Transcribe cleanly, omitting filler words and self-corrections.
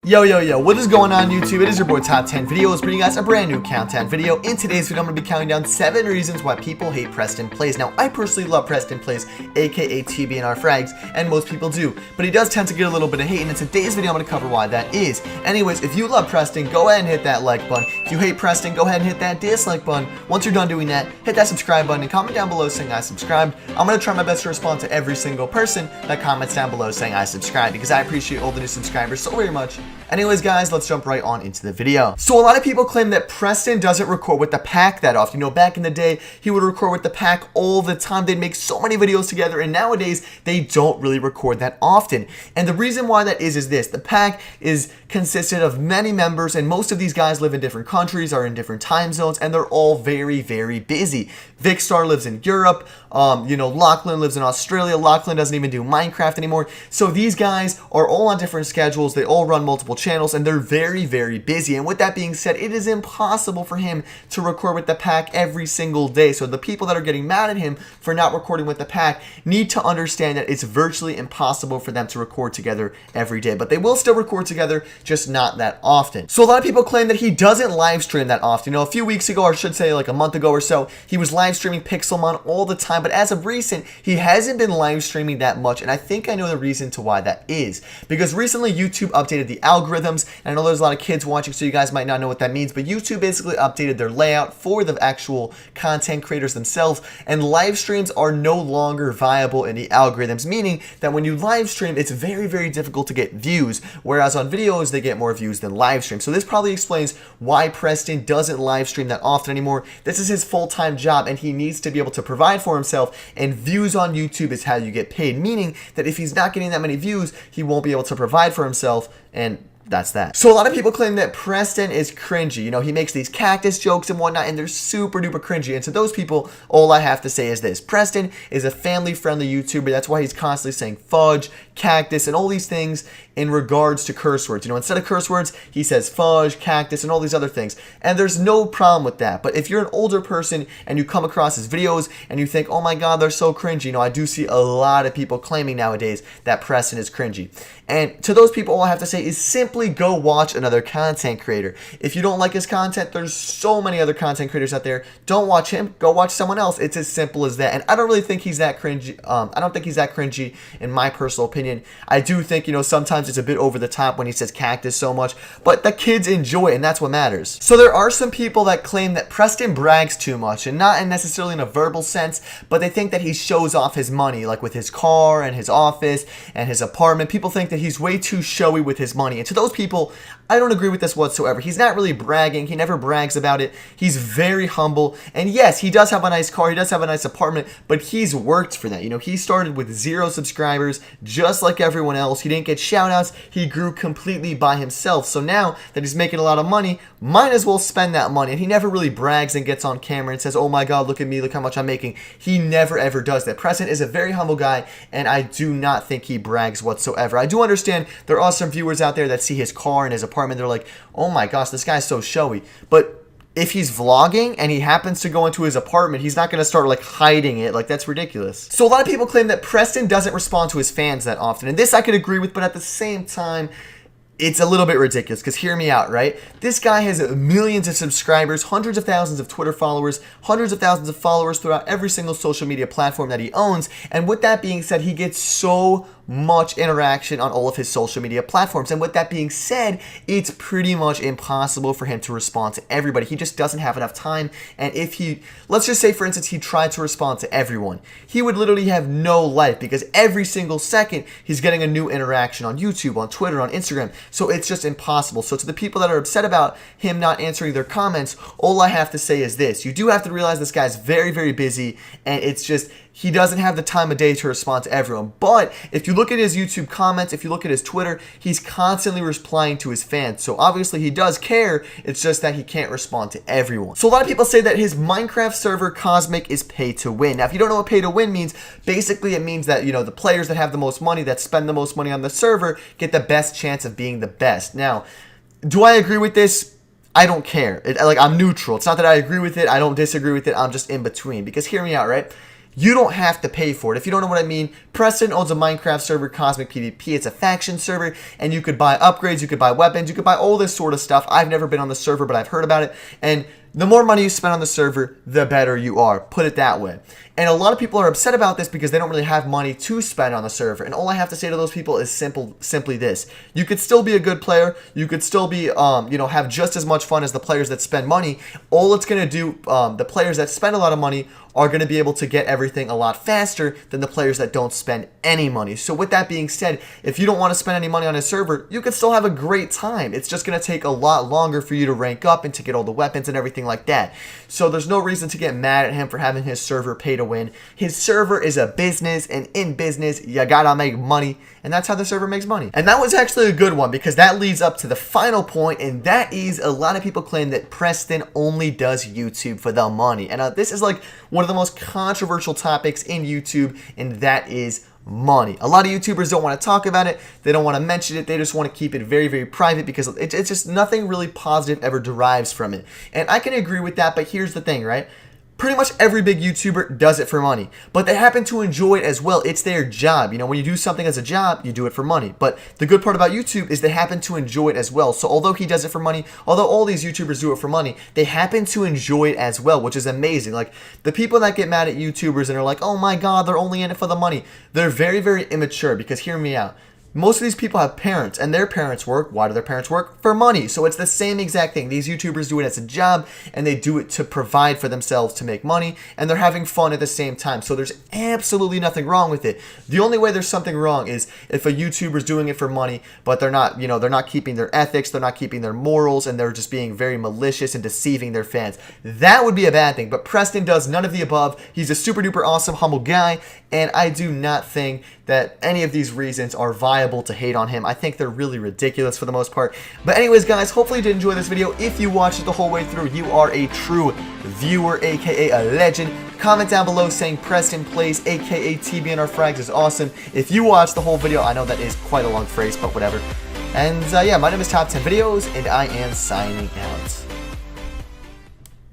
Yo, what is going on YouTube? It is your boy Top 10 Videos, bringing you guys a brand new countdown video. In today's video, I'm going to be counting down 7 reasons why people hate PrestonPlayz. Now, I personally love PrestonPlayz, aka TBNRfrags, and most people do, but he does tend to get a little bit of hate, and in today's video, I'm going to cover why that is. Anyways, if you love Preston, go ahead and hit that like button. If you hate Preston, go ahead and hit that dislike button. Once you're done doing that, hit that subscribe button and comment down below saying I subscribed. I'm going to try my best to respond to every single person that comments down below saying I subscribed, because I appreciate all the new subscribers so very much. Anyways, guys, let's jump right on into the video. So a lot of people claim that Preston doesn't record with the pack that often. You know, back in the day, he would record with the pack all the time. They'd make so many videos together, and nowadays, they don't really record that often. And the reason why that is this. The pack is consisted of many members, and most of these guys live in different countries, are in different time zones, and they're all very, very busy. Vicstar lives in Europe. Lachlan lives in Australia. Lachlan doesn't even do Minecraft anymore. So these guys are all on different schedules. They all run multiple channels, and they're very, very busy. And with that being said, it is impossible for him to record with the pack every single day. So the people that are getting mad at him for not recording with the pack need to understand that it's virtually impossible for them to record together every day. But they will still record together, just not that often. So a lot of people claim that he doesn't live stream that often. You know, a few weeks ago, or I should say like a month ago or so, he was live streaming Pixelmon all the time. But as of recent, he hasn't been live streaming that much. And I think I know the reason to why that is. Because recently, YouTube updated the algorithms. And I know there's a lot of kids watching, so you guys might not know what that means, but YouTube basically updated their layout for the actual content creators themselves, and live streams are no longer viable in the algorithms, meaning that when you live stream, it's very, very difficult to get views, whereas on videos, they get more views than live stream. So this probably explains why Preston doesn't live stream that often anymore. This is his full-time job, and he needs to be able to provide for himself, and views on YouTube is how you get paid, meaning that if he's not getting that many views, he won't be able to provide for himself, and that's that. So a lot of people claim that Preston is cringy. You know, he makes these cactus jokes and whatnot, and they're super duper cringy. And to those people, all I have to say is this. Preston is a family-friendly YouTuber. That's why he's constantly saying fudge, cactus, and all these things in regards to curse words. You know, instead of curse words, he says fudge, cactus, and all these other things. And there's no problem with that. But if you're an older person and you come across his videos and you think, oh my God, they're so cringy. You know, I do see a lot of people claiming nowadays that Preston is cringy. And to those people, all I have to say is simply go watch another content creator. If you don't like his content, there's so many other content creators out there. Don't watch him. Go watch someone else. It's as simple as that. And I don't really think he's that cringy. I don't think he's that cringy in my personal opinion. I do think, you know, sometimes it's a bit over the top when he says cactus so much, but the kids enjoy it, and that's what matters. So there are some people that claim that Preston brags too much, and not necessarily in a verbal sense, but they think that he shows off his money, like with his car and his office and his apartment. People think that he's way too showy with his money, and to those people, I don't agree with this whatsoever. He's not really bragging. He never brags about it. He's very humble, and yes, he does have a nice car. He does have a nice apartment, but he's worked for that. You know, he started with 0 subscribers, just like everyone else. He didn't get shout-outs. He grew completely by himself. So now that he's making a lot of money, might as well spend that money. And he never really brags and gets on camera and says, oh my God, look at me, look how much I'm making. He never ever does that. Preston is a very humble guy, and I do not think he brags whatsoever. I do understand there are some viewers out there that see his car and his apartment. They're like, oh my gosh, this guy's so showy. But if he's vlogging and he happens to go into his apartment, he's not going to start like hiding it. Like, that's ridiculous. So a lot of people claim that Preston doesn't respond to his fans that often. And this I could agree with, but at the same time, it's a little bit ridiculous, because hear me out, right? This guy has millions of subscribers, hundreds of thousands of Twitter followers, hundreds of thousands of followers throughout every single social media platform that he owns. And with that being said, he gets so much interaction on all of his social media platforms. And with that being said, it's pretty much impossible for him to respond to everybody. He just doesn't have enough time. And if he, let's just say for instance, he tried to respond to everyone, he would literally have no life, because every single second he's getting a new interaction on YouTube, on Twitter, on Instagram. So it's just impossible. So to the people that are upset about him not answering their comments, all I have to say is this. You do have to realize this guy's very, very busy, and it's just, he doesn't have the time of day to respond to everyone. But if you look at his YouTube comments, if you look at his Twitter, he's constantly replying to his fans. So obviously he does care. It's just that he can't respond to everyone. So a lot of people say that his Minecraft server Cosmic is pay to win. Now, if you don't know what pay to win means, basically it means that, you know, the players that have the most money, that spend the most money on the server, get the best chance of being the best. Now, do I agree with this? I don't care. I'm neutral. It's not that I agree with it. I don't disagree with it. I'm just in between. Because hear me out, right? you don't have to pay for it. If you don't know what I mean, Preston owns a Minecraft server, Cosmic PvP. It's a faction server, and you could buy upgrades, you could buy weapons, you could buy all this sort of stuff. I've never been on the server, but I've heard about it, and the more money you spend on the server, the better you are. Put it that way. And a lot of people are upset about this because they don't really have money to spend on the server. And all I have to say to those people is simply this. You could still be a good player. You could still be, have just as much fun as the players that spend money. All it's going to do, the players that spend a lot of money are going to be able to get everything a lot faster than the players that don't spend any money. So with that being said, if you don't want to spend any money on a server, you can still have a great time. It's just going to take a lot longer for you to rank up and to get all the weapons and everything like that. So there's no reason to get mad at him for having his server pay to win. His server is a business, and in business, you gotta make money, and that's how the server makes money. And that was actually a good one because that leads up to the final point, and that is a lot of people claim that Preston only does YouTube for the money. And this is like one of the most controversial topics in YouTube, and that is money. A lot of YouTubers don't want to talk about it. They don't want to mention it. They just want to keep it very, very private because it's just nothing really positive ever derives from it. And I can agree with that, but here's the thing, right? Pretty much every big YouTuber does it for money, but they happen to enjoy it as well. It's their job. You know, when you do something as a job, you do it for money. But the good part about YouTube is they happen to enjoy it as well. So although he does it for money, although all these YouTubers do it for money, they happen to enjoy it as well, which is amazing. Like the people that get mad at YouTubers and are like, oh my God, they're only in it for the money. They're very, very immature because hear me out. Most of these people have parents, and their parents work. Why do their parents work? For money. So it's the same exact thing. These YouTubers do it as a job, and they do it to provide for themselves to make money, and they're having fun at the same time. So there's absolutely nothing wrong with it. The only way there's something wrong is if a YouTuber's doing it for money, but they're not, they're not keeping their ethics, they're not keeping their morals, and they're just being very malicious and deceiving their fans. That would be a bad thing, but Preston does none of the above. He's a super duper awesome, humble guy, and I do not think that any of these reasons are viable to hate on him. I think they're really ridiculous for the most part. But anyways, guys, hopefully you did enjoy this video. If you watched it the whole way through, you are a true viewer, aka a legend. Comment down below saying PrestonPlayz, aka TBNRfrags is awesome. If you watched the whole video, I know that is quite a long phrase, but whatever. And yeah, my name is Top 10 Videos, and I am signing out.